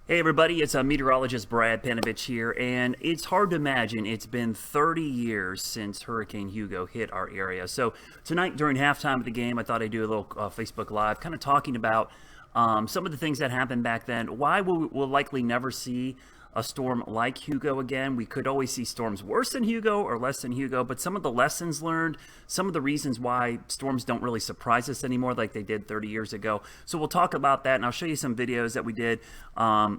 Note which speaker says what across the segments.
Speaker 1: Hey everybody, it's Meteorologist Brad Panovich here, and it's hard to imagine it's been 30 years since Hurricane Hugo hit our area. So tonight during halftime of the game, I thought I'd do a little Facebook Live kind of talking about some of the things that happened back then, why we'll likely never see a storm like Hugo again. We could always see storms worse than Hugo or less than Hugo, but some of the lessons learned, some of the reasons why storms don't really surprise us anymore like they did 30 years ago. So we'll talk about that, and I'll show you some videos that we did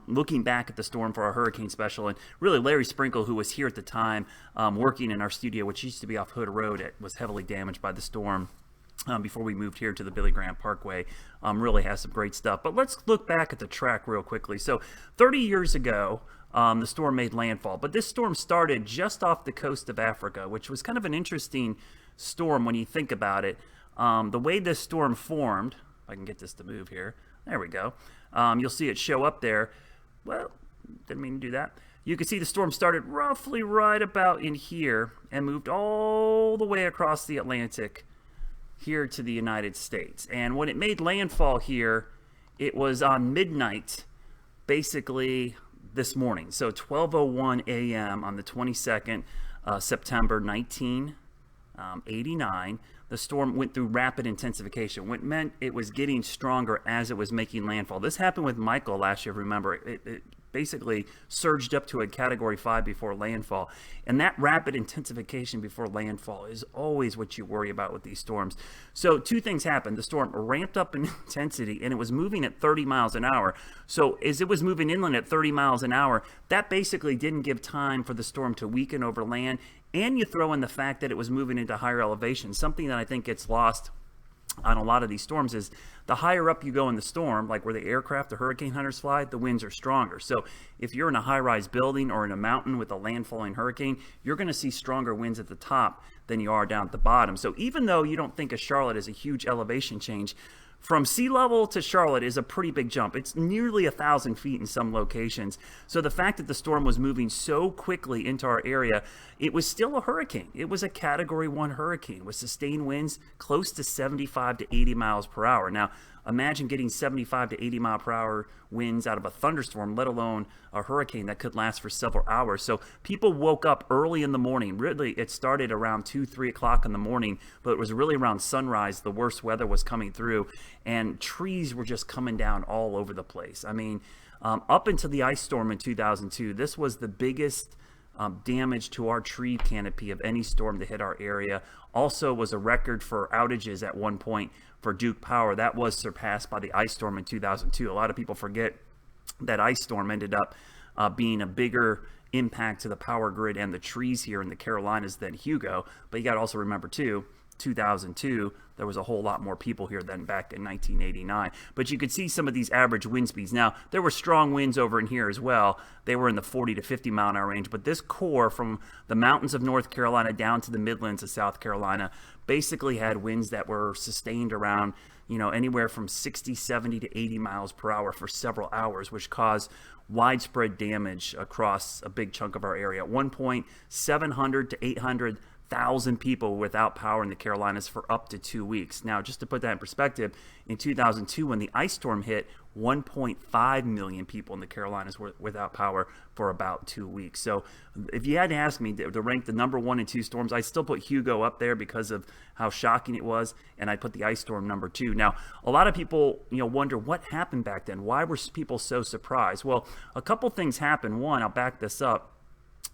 Speaker 1: looking back at the storm for our hurricane special. And really, Larry Sprinkle, who was here at the time working in our studio, which used to be off Hood Road, it was heavily damaged by the storm. Before we moved here to the Billy Graham Parkway, really has some great stuff. But let's look back at the track real quickly. So 30 years ago, the storm made landfall. But this storm started just off the coast of Africa, which was kind of an interesting storm when you think about it. The way this storm formed, if I can get this to move here, there we go. You'll see it show up there. Well, didn't mean to do that. You can see the storm started roughly right about in here and moved all the way across the Atlantic here to the United States. And when it made landfall here, it was on midnight, basically this morning. So 12:01 a.m. on the 22nd September 1989. The storm went through rapid intensification, which meant it was getting stronger as it was making landfall. This happened with Michael last year, remember. It basically surged up to a Category 5 before landfall. And that rapid intensification before landfall is always what you worry about with these storms. So two things happened. The storm ramped up in intensity, and it was moving at 30 miles an hour. So as it was moving inland at 30 miles an hour, that basically didn't give time for the storm to weaken over land. And you throw in the fact that it was moving into higher elevation. Something that I think gets lost on a lot of these storms is the higher up you go in the storm, like where the aircraft, the hurricane hunters fly, the winds are stronger. So if you're in a high-rise building or in a mountain with a landfalling hurricane, you're going to see stronger winds at the top than you are down at the bottom. So even though you don't think of Charlotte as a huge elevation change, from sea level to Charlotte is a pretty big jump. It's nearly 1,000 feet in some locations. So the fact that the storm was moving so quickly into our area, it was still a hurricane. It was a Category 1 hurricane with sustained winds close to 75 to 80 miles per hour. Now, imagine getting 75 to 80 mile per hour winds out of a thunderstorm, let alone a hurricane that could last for several hours. So people woke up early in the morning. Really, it started around 2, 3 o'clock in the morning, but it was really around sunrise. The worst weather was coming through, and trees were just coming down all over the place. I mean, up into the ice storm in 2002, this was the biggest damage to our tree canopy of any storm to hit our area. Also was a record for outages at one point for Duke Power. That was surpassed by the ice storm in 2002. A lot of people forget that ice storm ended up being a bigger impact to the power grid and the trees here in the Carolinas than Hugo. But you got to also remember too, 2002, there was a whole lot more people here than back in 1989. But you could see some of these average wind speeds. Now, there were strong winds over in here as well. They were in the 40 to 50 mile an hour range. But this core from the mountains of North Carolina down to the Midlands of South Carolina basically had winds that were sustained around, anywhere from 60, 70 to 80 miles per hour for several hours, which caused widespread damage across a big chunk of our area. At one point, 700 to 800,000 people without power in the Carolinas for up to 2 weeks. Now, just to put that in perspective, in 2002, when the ice storm hit, 1.5 million people in the Carolinas were without power for about 2 weeks. So if you had to ask me to rank the number 1 and 2 storms, I'd still put Hugo up there because of how shocking it was, and I'd put the ice storm number 2. Now, a lot of people wonder what happened back then. Why were people so surprised? Well, a couple things happened. One, I'll back this up.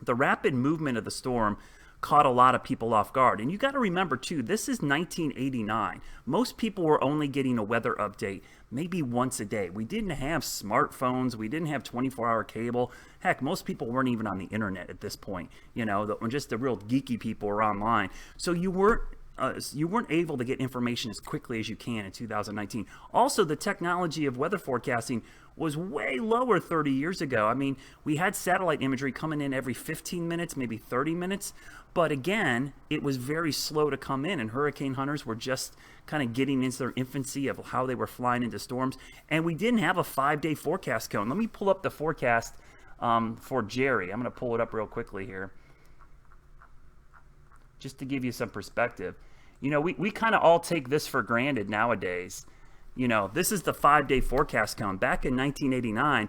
Speaker 1: The rapid movement of the storm caught a lot of people off guard. And you got to remember too, this is 1989. Most people were only getting a weather update maybe once a day. We didn't have smartphones. We didn't have 24-hour cable. Heck, most people weren't even on the internet at this point. Just the real geeky people were online. So you weren't able to get information as quickly as you can in 2019. Also, the technology of weather forecasting was way lower 30 years ago. I mean, we had satellite imagery coming in every 15 minutes, maybe 30 minutes. But again, it was very slow to come in, and hurricane hunters were just kind of getting into their infancy of how they were flying into storms. And we didn't have a 5-day forecast cone. Let me pull up the forecast for Jerry. I'm going to pull it up real quickly here, just to give you some perspective. We kind of all take this for granted nowadays. This is the 5-day forecast cone. Back in 1989,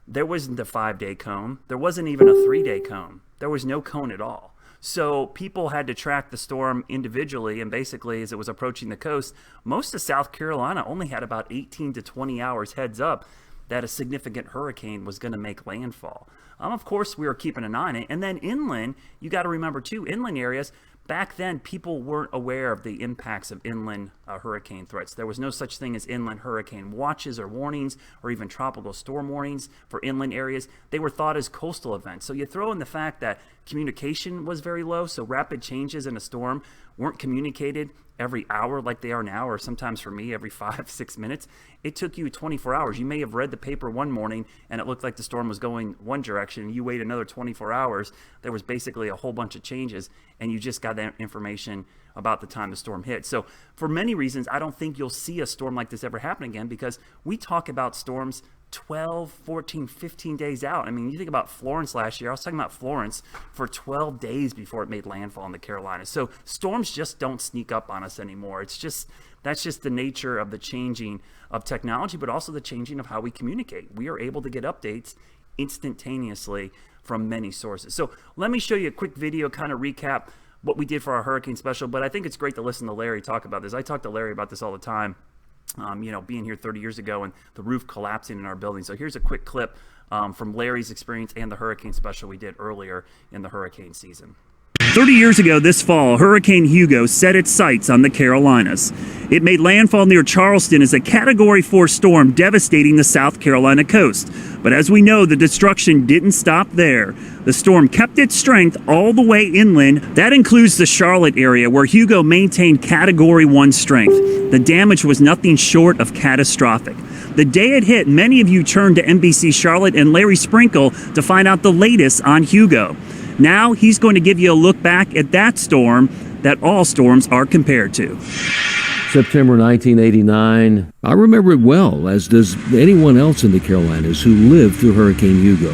Speaker 1: there wasn't a 5-day cone. There wasn't even a 3-day cone. There was no cone at all. So people had to track the storm individually, and basically as it was approaching the coast, most of South Carolina only had about 18 to 20 hours heads up that a significant hurricane was going to make landfall. Of course, we were keeping an eye on it. And then inland, you got to remember too, inland areas, back then people weren't aware of the impacts of inland hurricane threats. There was no such thing as inland hurricane watches or warnings or even tropical storm warnings for inland areas. They were thought as coastal events. So you throw in the fact that communication was very low, so rapid changes in a storm weren't communicated every hour like they are now, or sometimes for me every 5-6 minutes. It took you 24 hours. You may have read the paper one morning and it looked like the storm was going one direction. You wait another 24 hours, there was basically a whole bunch of changes, and you just got that information about the time the storm hit. So for many reasons, I don't think you'll see a storm like this ever happen again, because we talk about storms 12, 14, 15 days out. I mean, you think about Florence last year. I was talking about Florence for 12 days before it made landfall in the Carolinas. So storms just don't sneak up on us anymore. That's just the nature of the changing of technology, but also the changing of how we communicate. We are able to get updates instantaneously from many sources. So let me show you a quick video, kind of recap what we did for our hurricane special, but I think it's great to listen to Larry talk about this. I talk to Larry about this all the time. Being here 30 years ago and the roof collapsing in our building. So here's a quick clip from Larry's experience and the hurricane special we did earlier in the hurricane season. 30 years ago this fall, Hurricane Hugo set its sights on the Carolinas. It made landfall near Charleston as a Category 4 storm devastating the South Carolina coast. But as we know, the destruction didn't stop there. The storm kept its strength all the way inland. That includes the Charlotte area, where Hugo maintained Category 1 strength. The damage was nothing short of catastrophic. The day it hit, many of you turned to NBC Charlotte and Larry Sprinkle to find out the latest on Hugo. Now he's going to give you a look back at that storm that all storms are compared to.
Speaker 2: September 1989. I remember it well, as does anyone else in the Carolinas who lived through Hurricane Hugo.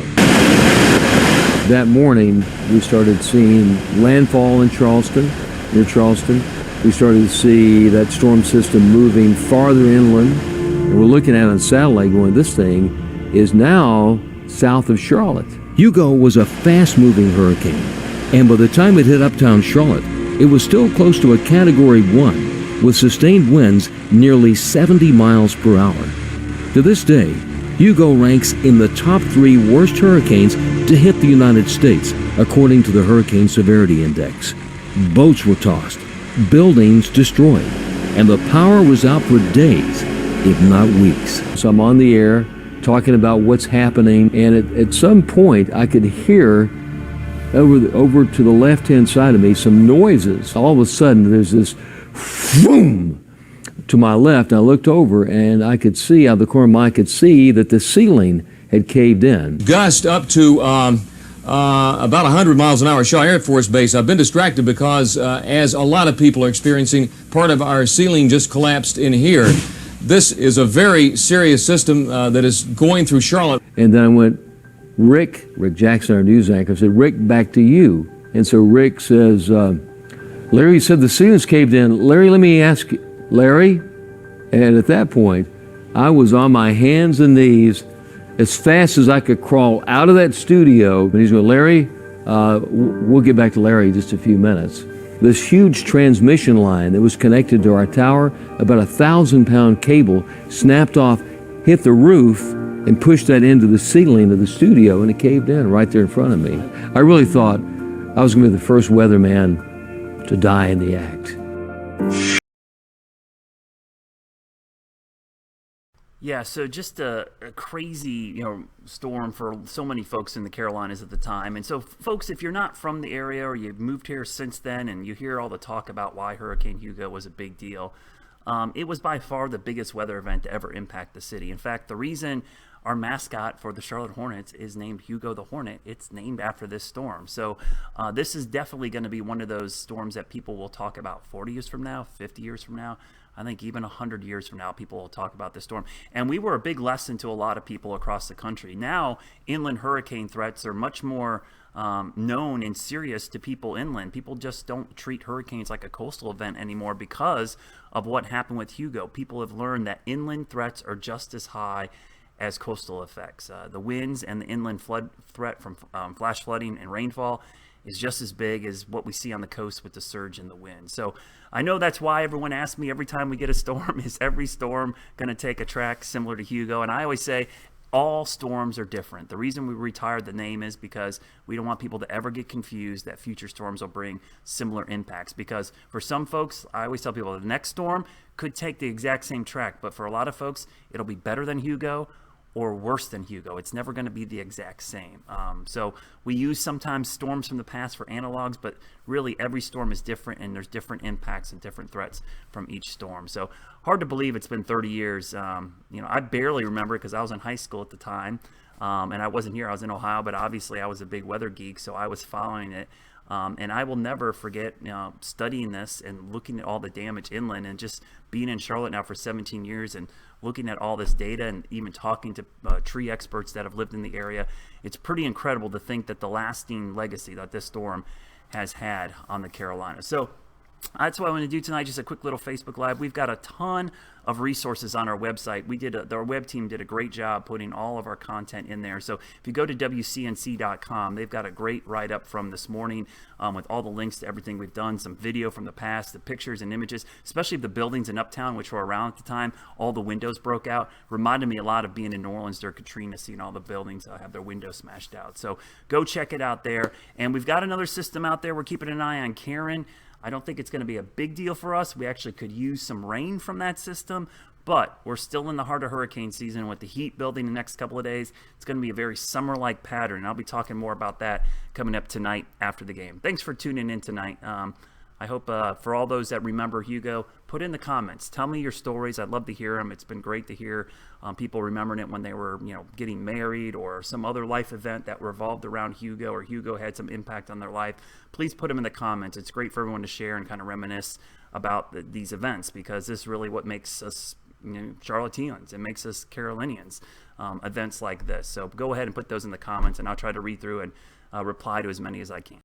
Speaker 2: That morning, we started seeing landfall in Charleston, near Charleston. We started to see that storm system moving farther inland. And we're looking at it on satellite going, this thing is now south of Charlotte. Hugo was a fast-moving hurricane, and by the time it hit uptown Charlotte, it was still close to a Category 1, with sustained winds nearly 70 miles per hour. To this day, Hugo ranks in the top 3 worst hurricanes to hit the United States, according to the Hurricane Severity Index. Boats were tossed, buildings destroyed, and the power was out for days, if not weeks. So I'm on the air talking about what's happening, and at some point I could hear over to the left-hand side of me some noises. All of a sudden there's this boom to my left. I looked over and I could see, out of the corner of my eye, I could see that the ceiling had caved in.
Speaker 3: Gust up to about 100 miles an hour, Shaw Air Force Base. I've been distracted because, as a lot of people are experiencing, part of our ceiling just collapsed in here. This is a very serious system that is going through Charlotte.
Speaker 2: And then I went, Rick Jackson, our news anchor, said, Rick, back to you. And so Rick says, Larry said the ceiling's caved in. Larry, let me ask you, Larry? And at that point, I was on my hands and knees as fast as I could crawl out of that studio. And he's going, Larry, we'll get back to Larry in just a few minutes. This huge transmission line that was connected to our tower, about 1,000-pound cable, snapped off, hit the roof, and pushed that into the ceiling of the studio, and it caved in right there in front of me. I really thought I was going to be the first weatherman to die in the act.
Speaker 1: Yeah, so just a crazy, storm for so many folks in the Carolinas at the time. And so, folks, if you're not from the area or you've moved here since then and you hear all the talk about why Hurricane Hugo was a big deal, it was by far the biggest weather event to ever impact the city. In fact, the reason our mascot for the Charlotte Hornets is named Hugo the Hornet, it's named after this storm. So this is definitely going to be one of those storms that people will talk about 40 years from now, 50 years from now. I think even 100 years from now, people will talk about this storm. And we were a big lesson to a lot of people across the country. Now, inland hurricane threats are much more known and serious to people inland. People just don't treat hurricanes like a coastal event anymore because of what happened with Hugo. People have learned that inland threats are just as high as coastal effects. The winds and the inland flood threat from flash flooding and rainfall is just as big as what we see on the coast with the surge in the wind. So I know that's why everyone asks me every time we get a storm, is every storm going to take a track similar to Hugo? And I always say, all storms are different. The reason we retired the name is because we don't want people to ever get confused that future storms will bring similar impacts. Because for some folks, I always tell people the next storm could take the exact same track, but for a lot of folks, it'll be better than Hugo or worse than Hugo. It's never going to be the exact same. So we use sometimes storms from the past for analogs, but really every storm is different, and there's different impacts and different threats from each storm. So hard to believe it's been 30 years. I barely remember it because I was in high school at the time, and I wasn't here. I was in Ohio, but obviously I was a big weather geek, so I was following it. And I will never forget studying this and looking at all the damage inland, and just being in Charlotte now for 17 years and looking at all this data and even talking to tree experts that have lived in the area. It's pretty incredible to think that the lasting legacy that this storm has had on the Carolinas. So that's what I want to do tonight, just a quick little Facebook Live. We've got a ton of resources on our website. Our web team did a great job putting all of our content in there. So if you go to WCNC.com, they've got a great write-up from this morning with all the links to everything we've done, some video from the past, the pictures and images, especially of the buildings in Uptown, which were around at the time. All the windows broke out. Reminded me a lot of being in New Orleans during Katrina, seeing all the buildings have their windows smashed out. So go check it out there. And we've got another system out there. We're keeping an eye on Karen. I don't think it's going to be a big deal for us. We actually could use some rain from that system, but we're still in the heart of hurricane season with the heat building the next couple of days. It's going to be a very summer-like pattern. I'll be talking more about that coming up tonight after the game. Thanks for tuning in tonight. I hope for all those that remember Hugo, put in the comments. Tell me your stories. I'd love to hear them. It's been great to hear people remembering it when they were, getting married or some other life event that revolved around Hugo, or Hugo had some impact on their life. Please put them in the comments. It's great for everyone to share and kind of reminisce about these events, because this is really what makes us Charlotteans. It makes us Carolinians, events like this. So go ahead and put those in the comments, and I'll try to read through and reply to as many as I can.